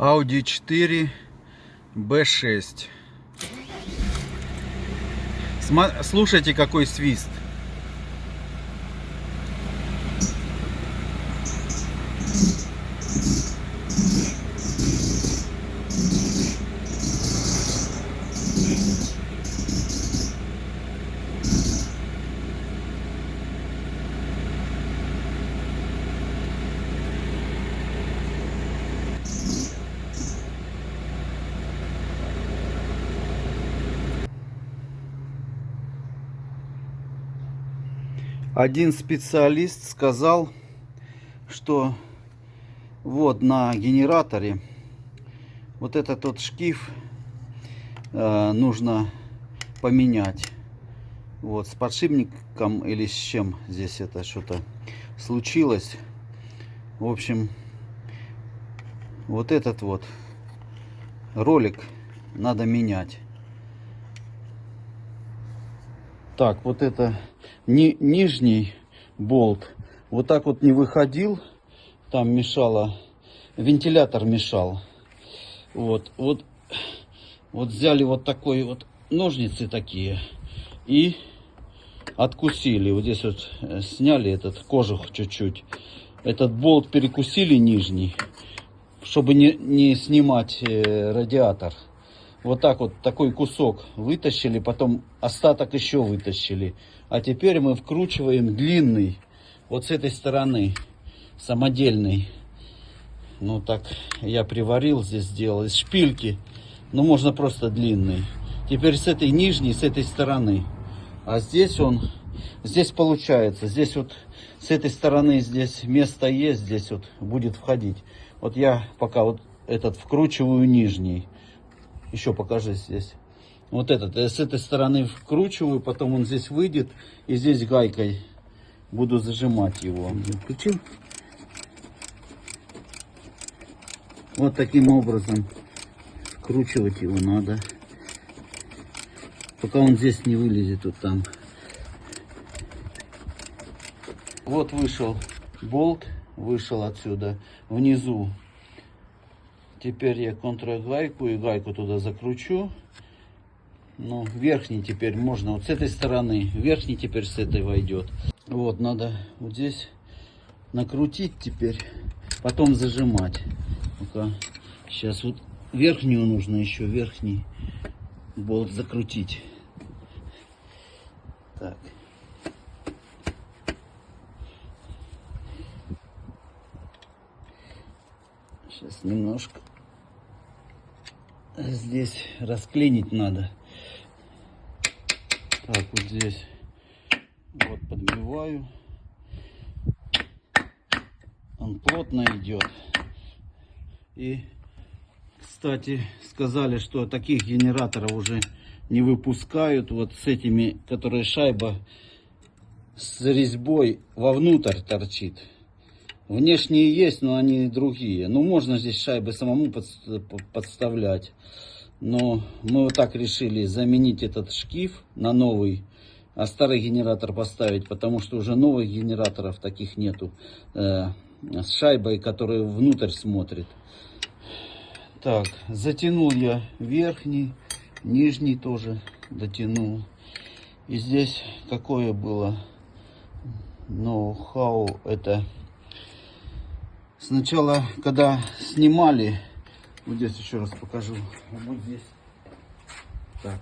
Audi 4 B6. Слушайте, какой свист. Один специалист сказал, что вот на генераторе вот этот вот шкив нужно поменять. Вот с подшипником или с чем здесь это что-то случилось. В общем, вот этот вот ролик надо менять. Так, вот это нижний болт вот так вот не выходил, там мешало, вентилятор мешал. Вот взяли вот такой вот ножницы такие и откусили. Вот здесь вот сняли этот кожух чуть-чуть. Этот болт перекусили нижний, чтобы не снимать радиатор. Вот так вот такой кусок вытащили, потом остаток еще вытащили. А теперь мы вкручиваем длинный, вот с этой стороны, самодельный. Ну так я приварил, здесь сделал из шпильки. Ну можно просто длинный. Теперь с этой нижней, с этой стороны. А здесь здесь получается, здесь вот с этой стороны здесь место есть, здесь вот будет входить. Вот я пока вот этот вкручиваю нижний. Еще покажи здесь. Вот этот. Я с этой стороны вкручиваю, потом он здесь выйдет. И здесь гайкой буду зажимать его. Включил. Вот таким образом вкручивать его надо. Пока он здесь не вылезет, вот там. Вот вышел болт. Вышел отсюда. Внизу. Теперь я контргайку и гайку туда закручу. Ну, верхний теперь можно вот с этой стороны. Верхний теперь с этой войдет. Вот, надо вот здесь накрутить теперь. Потом зажимать. Ну-ка. Сейчас вот верхнюю нужно еще, верхний болт закрутить. Так. Сейчас немножко здесь расклинить надо. Так, вот здесь вот подбиваю. Он плотно идет. И, кстати, сказали, что таких генераторов уже не выпускают. Вот с этими, которые шайба с резьбой вовнутрь торчит. Внешние есть, но они другие. Ну, можно здесь шайбы самому подставлять. Но мы вот так решили заменить этот шкив на новый, а старый генератор поставить, потому что уже новых генераторов таких нету. С шайбой, которая внутрь смотрит. Так, затянул я верхний, нижний тоже дотянул. И здесь какое было ноу-хау, это... Сначала, когда снимали, вот здесь еще раз покажу, вот здесь, так,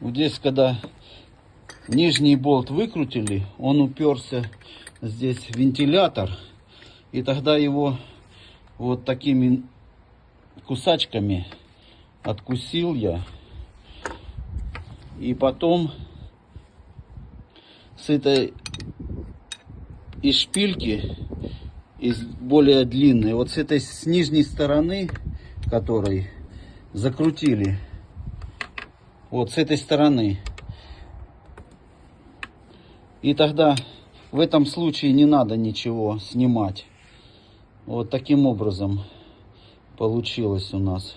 вот здесь, когда нижний болт выкрутили, он уперся здесь в вентилятор, и тогда его вот такими кусачками откусил я, и потом с этой из шпильки, из более длинной, вот с этой с нижней стороны, которой закрутили, вот с этой стороны. И тогда в этом случае не надо ничего снимать. Вот таким образом получилось у нас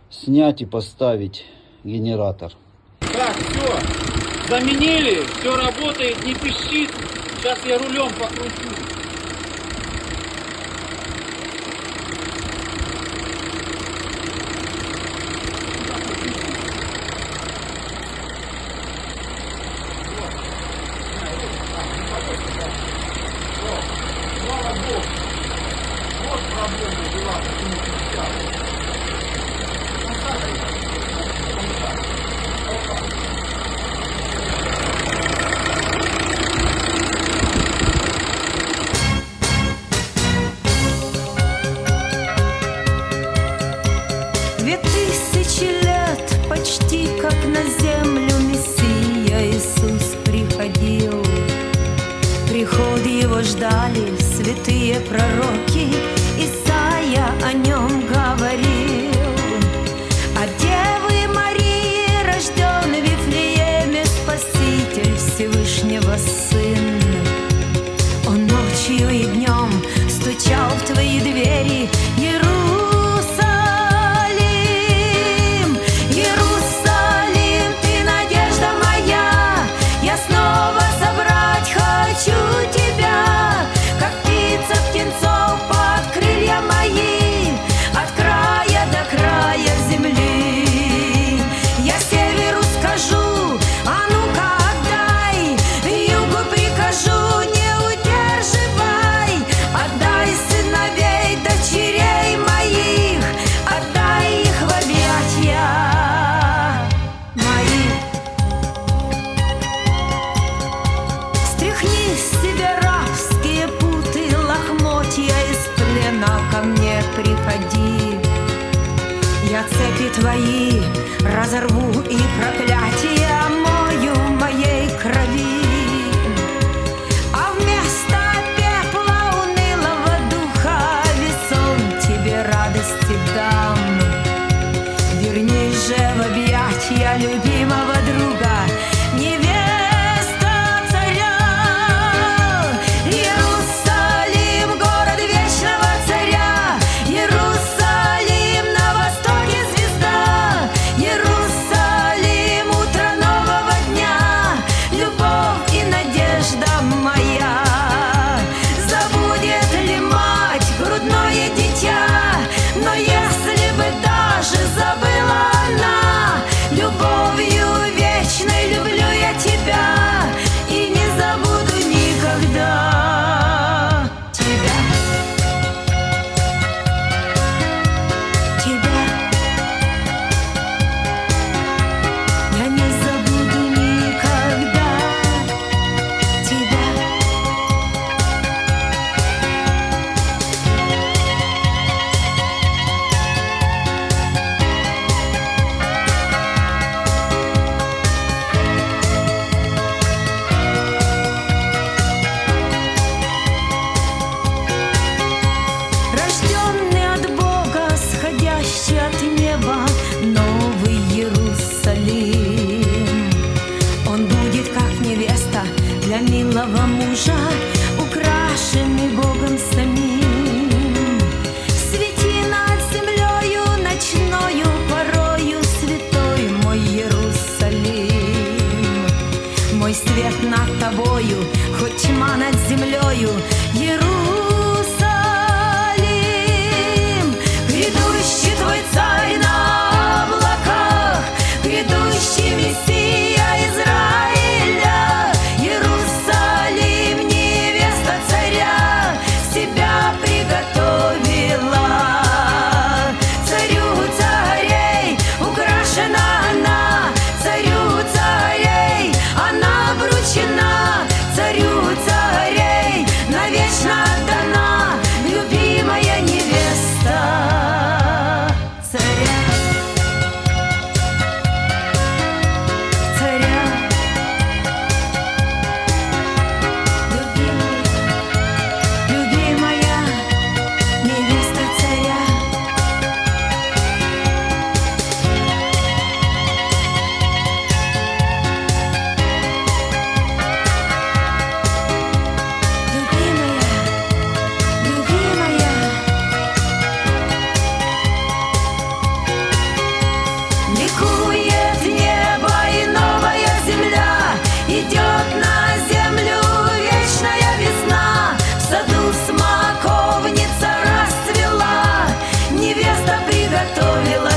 снять и поставить генератор. Так, все, заменили, все работает, не пищит. Сейчас я рулем покручу. древние пророки, Исайя о нем говорил. От Девы Марии рожден в Вифлееме Спаситель Всевышнего Сын. Он ночью и днем стучал в твои двери, Иерусалим, Иерусалим, ты надежда моя, я снова собрать хочу тебя, как птица птенцов под крылья мои, от края до края земли. Я северу скажу, а ну-ка отдай, югу прикажу, не удерживай, отдай сыновей, дочерей моих, отдай их в объятья мои. Стряхни с себя рабские путы, лохмотья из плена, ко мне приходи. Я цепи твои разорву и проклятия омою моей крови. А вместо пепла унылого духа весон тебе радости дам. Вернись же в объятья любимого друга, невеста царя. Иерусалим, город вечного царя, Иерусалим, на востоке звезда, Иерусалим, утро нового дня, любовь и надежда моя. Забудет ли мать грудное дитя, но если бы даже забыла она, любовью вечной люблю я тебя и не забуду никогда тебя. Тебя я не забуду никогда тебя. Рожденный от Бога, сходящий от неба, новый Иерусалим. Он будет как невеста для милого мужа, украшенный Богом самим. Свети над землею ночною порою, святой мой Иерусалим. Мой свет над тобою, хоть тьма над землею, Иерусалим. Грядущий твой царь на облаках, грядущий Мессия Израиля. Иерусалим, невеста царя, себя приготовила. Царю царей украшена она, царю царей она обручена, царю царей навечно отдана, любимая невеста царя. Царя, любимая невеста царя. Любимая, ликует небо и новая земля, идет на землю вечная весна. В саду смоковница расцвела, невеста приготовила